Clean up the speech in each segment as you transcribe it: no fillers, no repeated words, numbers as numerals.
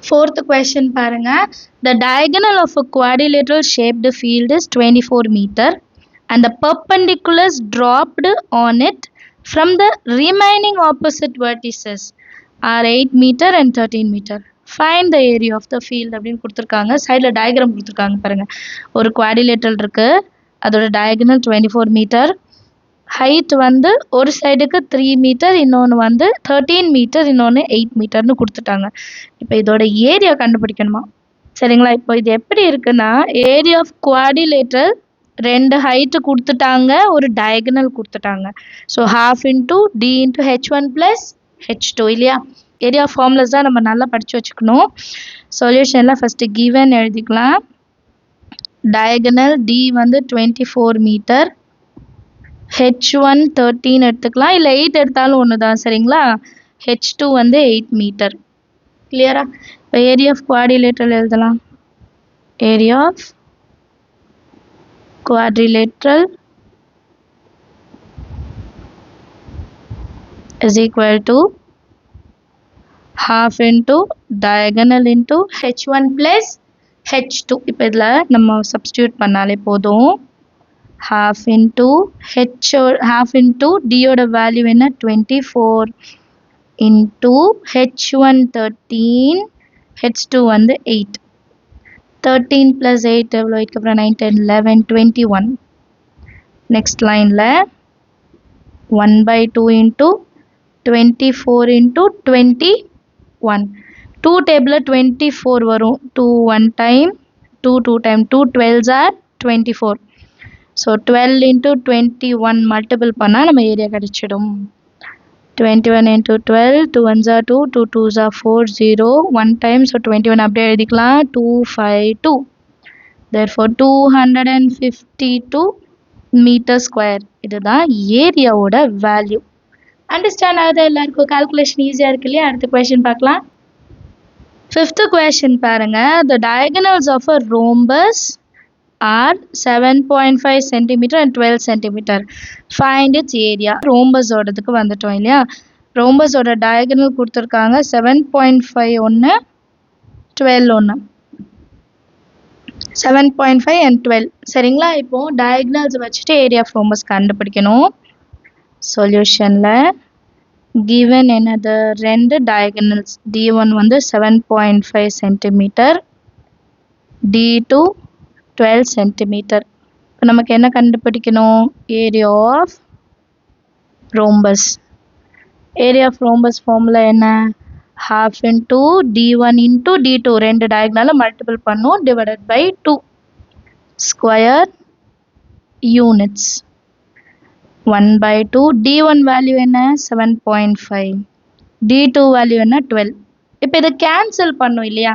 Fourth question பாருங்க. The diagonal of a quadrilateral shaped field is 24 meter and the perpendiculars dropped on it from the remaining opposite vertices are 8 meter and 13 meter. Find the area of the field அப்படின்னு கொடுத்துருக்காங்க. சைடில் diagram கொடுத்துருக்காங்க பாருங்க. ஒரு quadrilateral இருக்கு, அதோட diagonal 24 metre, height வந்து ஒரு சைடுக்கு 3 மீட்டர், இன்னொன்று வந்து 13 மீட்டர், இன்னொன்று 8 மீட்டர்னு கொடுத்துட்டாங்க. இப்போ இதோட ஏரியா கண்டுபிடிக்கணுமா? சரிங்களா? இப்போ இது எப்படி இருக்குன்னா, ஏரியா ஆஃப் குவாடிலேட்டரல் 2 ஹைட்டு கொடுத்துட்டாங்க, ஒரு டயகனல் கொடுத்துட்டாங்க. So half into d into h1 plus h2 இல்லையா? ஏரியா ஃபார்முலாஸ் தான் நம்ம நல்லா படித்து வச்சுக்கணும். சொல்யூஷனில் ஃபஸ்ட்டு கிவன் எழுதிக்கலாம். டயகனல் d வந்து 24 மீட்டர், h1 13 எடுத்துக்கலாம், இல்லை 8 எடுத்தாலும் ஒன்று தான். சரிங்களா? h2 வந்து 8 மீட்டர். கிளியரா? இப்போ ஏரியா ஆஃப் குவாடிலேட்டரல் எழுதலாம். Area of quadrilateral is equal to half into diagonal into h1 plus h2. இப்போ இதில் நம்ம substitute பண்ணாலே போதும். half into d ஓட வேல்யூ என்ன? 24 into h1 13, h2 வந்து 8. 13 plus 8 எவ்வளோ? 8 அப்புறம் 9, 10, 11, 21. நெக்ஸ்ட் லைனில் 1/2 into 24 into 21. 2 டேபிளில் 24 வரும். 2 1 time, 2 2 time, 2 12s are 24. So 12 into 21 multiple பண்ணால் நம்ம ஏரியா கிடச்சிடும். 21 into 12, 2 1s are 2, 2 2s are 4, 0, 1 time, so 21 அப்படியே எழுதிக்கலாம். 252. Therefore 252 meter square. இதுதான் ஏரியாவோட வேல்யூ. அண்டர்ஸ்டாண்ட் ஆகுது எல்லாருக்கும்? கால்குலேஷன் ஈஸியாக இருக்கு இல்லையா? அடுத்த கொஸ்டின் பார்க்கலாம். ஃபிஃப்த் கொஸ்டின் பாருங்க. The diagonals of a rhombus are 7.5 cm and 12 cm. Find its area. Rhombus ஓடதுக்கு வந்துட்டோம் இல்லையா? ரோம்பஸோட டயகனல் கொடுத்துருக்காங்க 7.5 ஒன்று, 12 ஒன்று. 7.5 and 12. சரிங்களா? இப்போ டயகனல்ஸ் வச்சுட்டு ஏரியா ஆஃப் ரோம்பஸ் கண்டுபிடிக்கணும். சொல்யூஷனில் கிவன் என்னது? 2 டயகனல்ஸ். d1 வந்து 7.5 cm, d2 12 cm. இப்போ நமக்கு என்ன கண்டுபிடிக்கணும்? Area of rhombus. Area of rhombus formula என்ன? half into d1 into d2 ரெண்டு டயகனலை மல்டிபிள் பண்ணும், divided by 2 square units. 1/2. d1 value என்ன? 7.5. d2 வேல்யூ என்ன? 12. இப்போ இதை கேன்சல் பண்ணும் இல்லையா?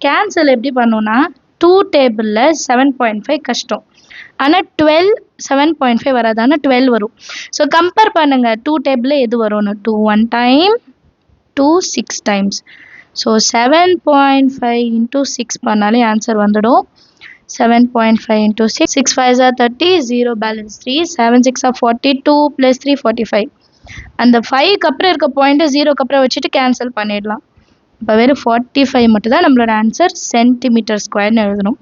கேன்சல் எப்படி பண்ணுன்னா, 2 டேபிளில் 7.5 கஷ்டம், ஆனால் 12 7.5 வராது, ஆனால் 12 வரும். ஸோ கம்பேர் பண்ணுங்கள், 2 டேபிளில் எது வரும்னு. 2 1 time, 2 6 times. ஸோ 7.5 into 6 பண்ணாலே ஆன்சர் வந்துடும். 7.5 into 6, 6 5s are 30, 0 balance 3, 7 6 are 42 plus 3 45. அந்த 5க்கு அப்புறம் இருக்க பாயிண்ட்டை 0க்கு அப்புறம் வச்சுட்டு கேன்சல் பண்ணிடலாம். இப்போ வெறும் 45 மட்டும் தான் நம்மளோட ஆன்சர். சென்டிமீட்டர் ஸ்கொயர்னு எழுதணும்.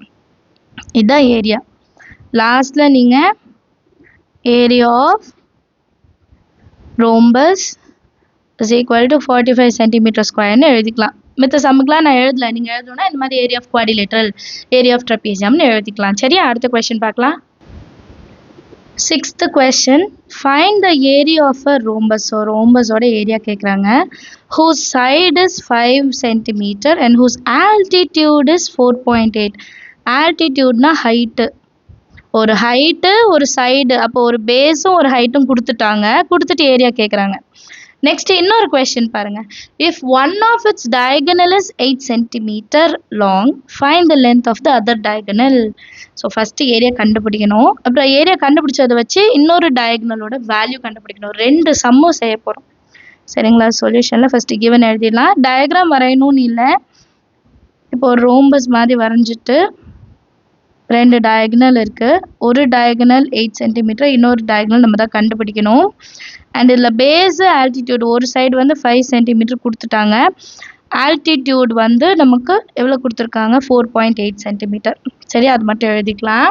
இதுதான் ஏரியா. லாஸ்ட்டில் நீங்கள் area of rhombus is equal to 45 centimetre ஸ்கொயர்னு எழுதிக்கலாம். மித்த சம்முக்கெலாம் நான் எழுதலை, நீங்கள் எழுதணும்னா இந்த மாதிரி area of quadrilateral, area of ட்ரப்பீசியம்னு எழுதிக்கலாம். சரியா? அடுத்த கொஸ்டின் பார்க்கலாம். Sixth question, find the area of a rhombus. So ரோம்பஸோட ஏரியா கேட்குறாங்க. whose side is 5 cm and whose altitude is 4.8. altitudeனா height. ஒரு ஹைட்டு ஒரு சைடு, அப்போ ஒரு பேஸும் ஒரு ஹைட்டும் கொடுத்துட்டாங்க, கொடுத்துட்டு ஏரியா கேட்குறாங்க. நெக்ஸ்ட் இன்னொரு கொஸ்டின் பாருங்க. If one of its diagonal is 8 cm long, find the length of the other diagonal. So first area கண்டுபிடிக்கணும், அப்புறம் ஏரியா கண்டுபிடிச்சதை வச்சு இன்னொரு டயகனலோட வேல்யூ கண்டுபிடிக்கணும். 2 சம்மும் செய்ய போகிறோம். சரிங்களா? சொல்யூஷனில் ஃபஸ்ட்டு கிவன் எழுதிடலாம். டயக்ராம் வரையணும்னு இல்லை, இப்போ ஒரு ரோம்பஸ் மாதிரி வரைஞ்சிட்டு 2 டயகனல் இருக்குது. ஒரு டயகனல் 8 cm, இன்னொரு டயகனல் நம்ம தான் கண்டுபிடிக்கணும். அண்ட் இதில் பேஸு ஆல்டிடியூட் ஒரு சைடு வந்து 5 cm கொடுத்துட்டாங்க, ஆல்டிடியூட் வந்து நமக்கு எவ்வளோ கொடுத்துருக்காங்க 4.8 சென்டிமீட்டர். சரி, அது மட்டும் எழுதிக்கலாம்.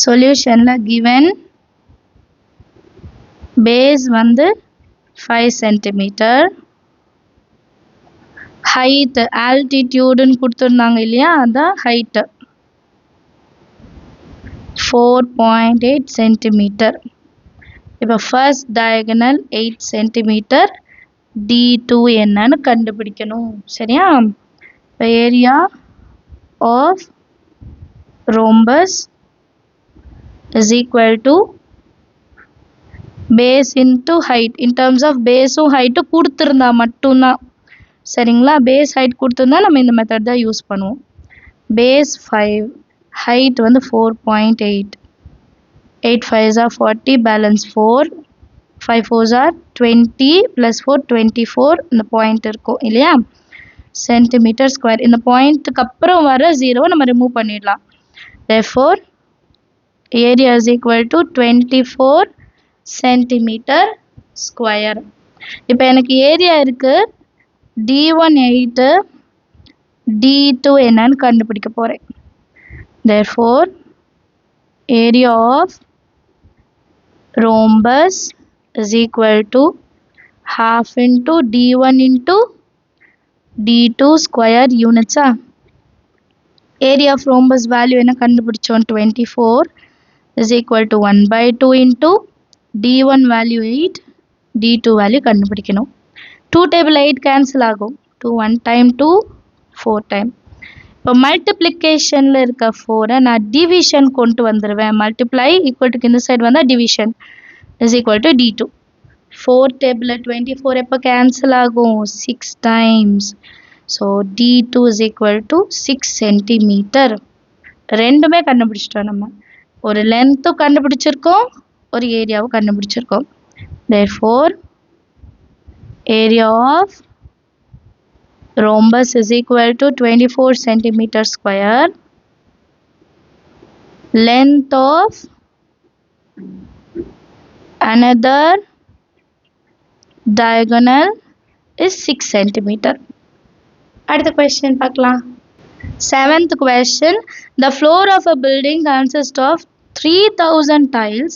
சொல்யூஷனில் given பேஸ் வந்து 5 சென்டிமீட்டர், ஹைட் ஆல்டிடியூடுன்னு கொடுத்துருந்தாங்க இல்லையா, அதான் ஹைட்டு 4.8 சென்டிமீட்டர். இப்போ ஃபர்ஸ்ட் டயகனல் 8 சென்டிமீட்டர், D2 என்னன்னு கண்டுபிடிக்கணும். சரியா? இப்போ area of rhombus is equal to base into height. In terms of பேஸும் ஹைட்டும் கொடுத்துருந்தா மட்டும்தான். சரிங்களா? பேஸ் ஹைட் கொடுத்துருந்தா நம்ம இந்த மெத்தட் தான் யூஸ் பண்ணுவோம். பேஸ் 5, ஹைட் வந்து 4.8, 8 5s are 40, balance 4, 5 4s are 20 plus 4 24. இந்த பாயிண்ட் இருக்கும் இல்லையா, சென்டிமீட்டர் ஸ்கொயர். இந்த பாயிண்ட்டுக்கு அப்புறம் வர 0 நம்ம ரிமூவ் பண்ணிடலாம். therefore area is equal to 24 centimetre square. இப்போ எனக்கு ஏரியா இருக்கு, D1 8, D2 என்னன்னு கண்டுபிடிக்க போகிறேன். therefore area of rhombus is equal to half into D1 into D2 square units. Area of rhombus value என்ன கண்டுபிடிச்சோம், 24 is equal to 1/2 into D1 value 8, D2 value கண்டுபிடிக்கணும். 2 table 8 cancel ஆகும். 2 1 time 2 4 time. இப்போ மல்டிப்ளிகேஷனில் இருக்க 4 நான் டிவிஷன் கொண்டு வந்துடுவேன். Multiply equal to இந்த சைடு வந்தால் division is equal to D2. 4 டேபிளில் 24 எப்போ கேன்சல் ஆகும், 6 times. So D2 is equal to 6 centimetre. ரெண்டுமே கண்டுபிடிச்சிட்டோம். நம்ம ஒரு லென்த்தும் கண்டுபிடிச்சிருக்கோம், ஒரு ஏரியாவும் கண்டுபிடிச்சிருக்கோம். therefore area of rhombus is equal to 24 centimeter square. Length of another diagonal is 6 centimeter. அடுத்த question பார்க்கலாம். 7th question. The floor of a building consists of 3000 tiles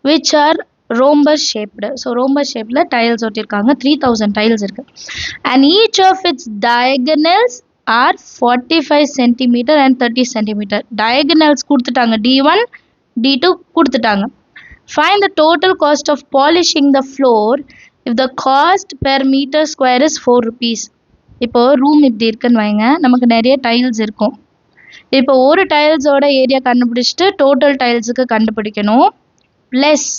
which are rhombus shaped. So rhombus shaped tiles ஒட்டிருக்காங்க, 3000 tiles இருக்கு. And each of its diagonals are 45 cm and 30 cm. Diagonals கொடுத்துட்டாங்க, D1 D2 கொடுத்துட்டாங்க. Find the total cost of polishing the floor if the cost per meter square is 4 rupees. இப்போ room இப்படி இருக்குன்னு வைங்க, நமக்கு நிறைய டைல்ஸ் இருக்கும். இப்போ ஒரு டைல்ஸோட ஏரியா கண்டுபிடிச்சிட்டு டோட்டல் டைல்ஸுக்கு கண்டுபிடிக்கணும். ப்ளஸ்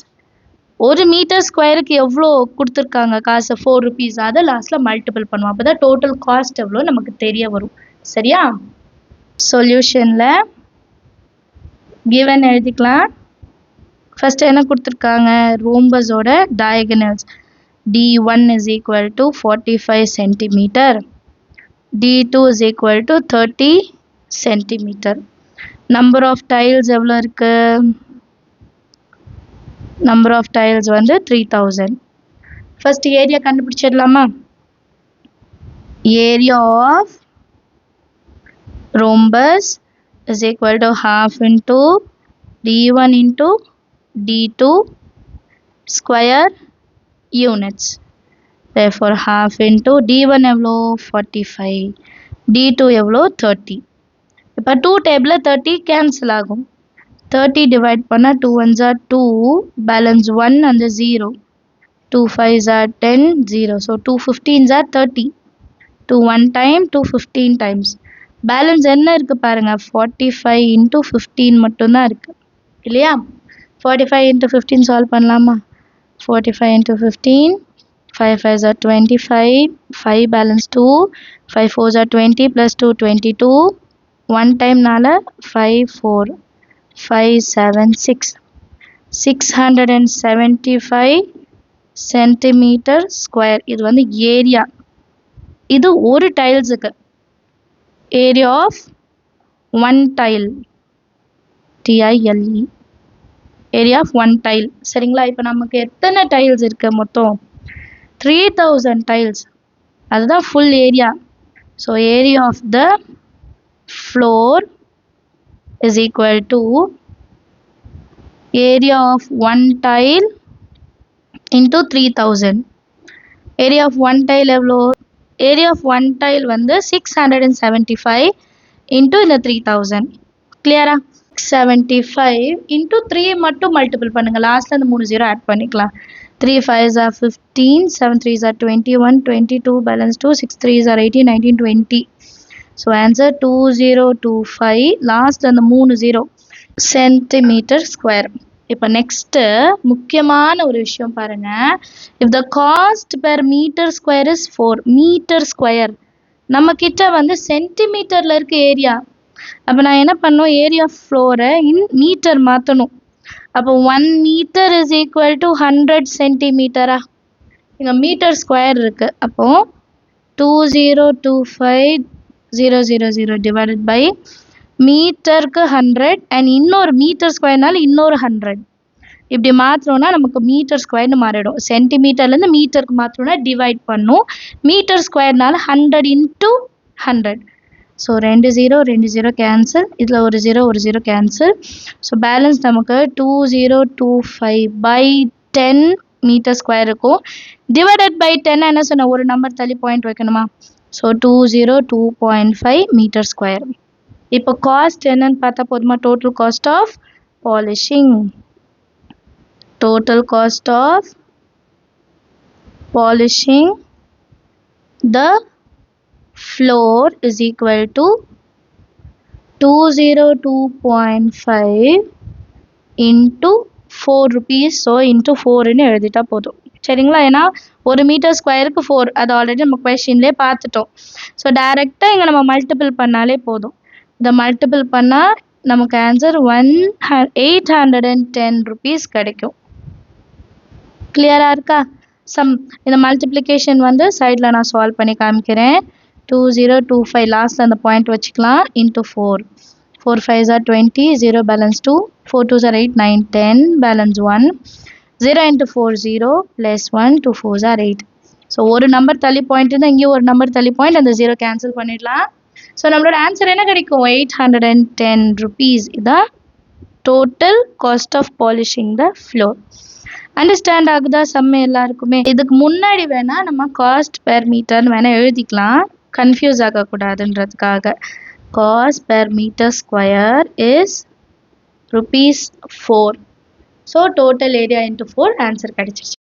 ஒரு மீட்டர் ஸ்கொயருக்கு எவ்வளோ கொடுத்துருக்காங்க காசு, 4 rupees. அதை லாஸ்ட்டில் மல்டிபிள் பண்ணுவோம். அப்போ தான் டோட்டல் காஸ்ட் எவ்வளோ நமக்கு தெரிய வரும். சரியா? சொல்யூஷனில் கிவன் எழுதிக்கலாம். ஃபஸ்ட்டு என்ன கொடுத்துருக்காங்க, ரோம்பஸோட diagonals D1 is equal to 45 centimeter, D2 is equal to 30 centimeter. Number of tiles எவ்வளோ இருக்கு, நம்பர் ஆஃப் டைல்ஸ் வந்து 3000. ஃபர்ஸ்ட் ஏரியா கண்டுபிடிச்சிடலாமா. Area of rhombus is equal to half into D1 into D2 square units. therefore half into D1 எவ்வளோ 45, D2 எவ்வளோ 30. இப்போ 2 டேபிளில் 30 cancel ஆகும். 30 divide பண்ணால் 2 1s are 2, பேலன்ஸ் 1 அந்த 0, 2 5s are 10, 0. So 2 15s are 30. 2 1 time 2 15 times. Balance என்ன இருக்குது பாருங்கள், 45 into 15 மட்டும்தான் இருக்குது இல்லையா. 45 into 15 சால்வ் பண்ணலாமா. 45 into 15, 5 5s are 25, 5 balance 2, 5 4s are 20 plus 2 22, 1 time நால 5 4, 5 7 6, 675 சென்டிமீட்டர் ஸ்கொயர். இது வந்து ஏரியா, இது ஒரு டைல்ஸுக்கு. Area of one tile, TILE, area of one tile. சரிங்களா? இப்போ நமக்கு எத்தனை டைல்ஸ் இருக்குது மொத்தம், 3000 டைல்ஸ். அதுதான் full area. So area of the floor is equal to area of one tile into 3000. area of one tile எவ்வளோ? area of one tile வந்து 675 into இந்த 3000. கிளியரா? 75 into 3 மட்டும் மல்டிபிள் பண்ணுங்க. லாஸ்ட்ல அந்த 3 0 ஆட் பண்ணிக்கலாம். 3 5s are 15, 7 3s are 21, 22 balance 2, 6 3s are 18, 19, 20. So answer 2025. Last அந்த 3 0 சென்டிமீட்டர் ஸ்கொயர். இப்போ நெக்ஸ்ட் முக்கியமான ஒரு விஷயம் பாருங்க. if the cost per meter square is 4 metre square, நம்ம கிட்ட வந்து சென்டிமீட்டர்ல இருக்கு ஏரியா. அப்போ நான் என்ன பண்ணணும், ஏரியா ஃப்ளோரை இன் மீட்டர் மாற்றணும். அப்போ 1 மீட்டர் இஸ் ஈக்குவல் டு 100 சென்டிமீட்டரா? இங்கே மீட்டர் ஸ்கொயர் இருக்கு. அப்போ 2025,000 டிவைடட் பை மீட்டருக்கு 100 அண்ட் இன்னொரு மீட்டர் ஸ்கொயர்னால இன்னொரு 100. இப்படி மாற்றோம்னா நமக்கு மீட்டர் ஸ்கொயர்னு மாறிடும். சென்டிமீட்டர்லேருந்து மீட்டருக்கு மாற்றோம்னா டிவைட் பண்ணும். மீட்டர் ஸ்கொயர்னால 100 இன்ட்டு 100. So 2 0 cancel. இதில் ஒரு 0 கேன்சல். ஸோ பேலன்ஸ் நமக்கு 2025/10 மீட்டர் ஸ்கொயர் இருக்கும். டிவைடட் பை 10 என்ன சொன்ன, ஒரு நம்பர் தள்ளி பாயிண்ட் வைக்கணுமா? So 202.5 metre square. இப்போ காஸ்ட் என்னன்னு பார்த்தா போதுமா? Total cost of polishing. Total cost of polishing the floor is equal to 202.5 into 4 rupees. So into 4 ன்னு எழுதிட்டா போதும். சரிங்களா? ஏன்னா ஒரு மீட்டர் ஸ்கொயருக்கு 4, அது ஆல்ரெடி நம்ம கொஸ்டின்லேயே பார்த்துட்டோம். ஸோ டைரெக்டாக இங்கே நம்ம மல்டிபிள் பண்ணாலே போதும். இதை மல்டிபிள் பண்ணால் நமக்கு ஆன்சர் 810 rupees கிடைக்கும். கிளியராக இருக்கா? இந்த மல்டிப்ளிகேஷன் வந்து சைடில் நான் சால்வ் பண்ணி காமிக்கிறேன். 2025 லாஸ்ட்டில் அந்த பாயிண்ட் வச்சுக்கலாம். Into 4, 4 5s are 20, 0 balance 2, 4 2s are 8, 9 10 balance 1, 0 into 4 0 plus 1, 2 4s are 8. So ஒரு நம்பர் தள்ளி பாயிண்ட் இருந்தால் இங்கேயும் ஒரு நம்பர் தள்ளி பாயிண்ட், அந்த 0 கேன்சல் பண்ணிடலாம். ஸோ நம்மளோட ஆன்சர் என்ன கிடைக்கும்? 810 rupees. இதான் total cost of polishing the floor. Understand ஆகுதா சம் எல்லாருக்குமே? இதுக்கு முன்னாடி வேணா நம்ம காஸ்ட் பெர் மீட்டர்னு வேணா எழுதிக்கலாம், கன்ஃபியூஸ் ஆகக்கூடாதுன்றதுக்காக. Cost per metre square is rupees 4. So total area into 4 answer கிடைச்சிருச்சு.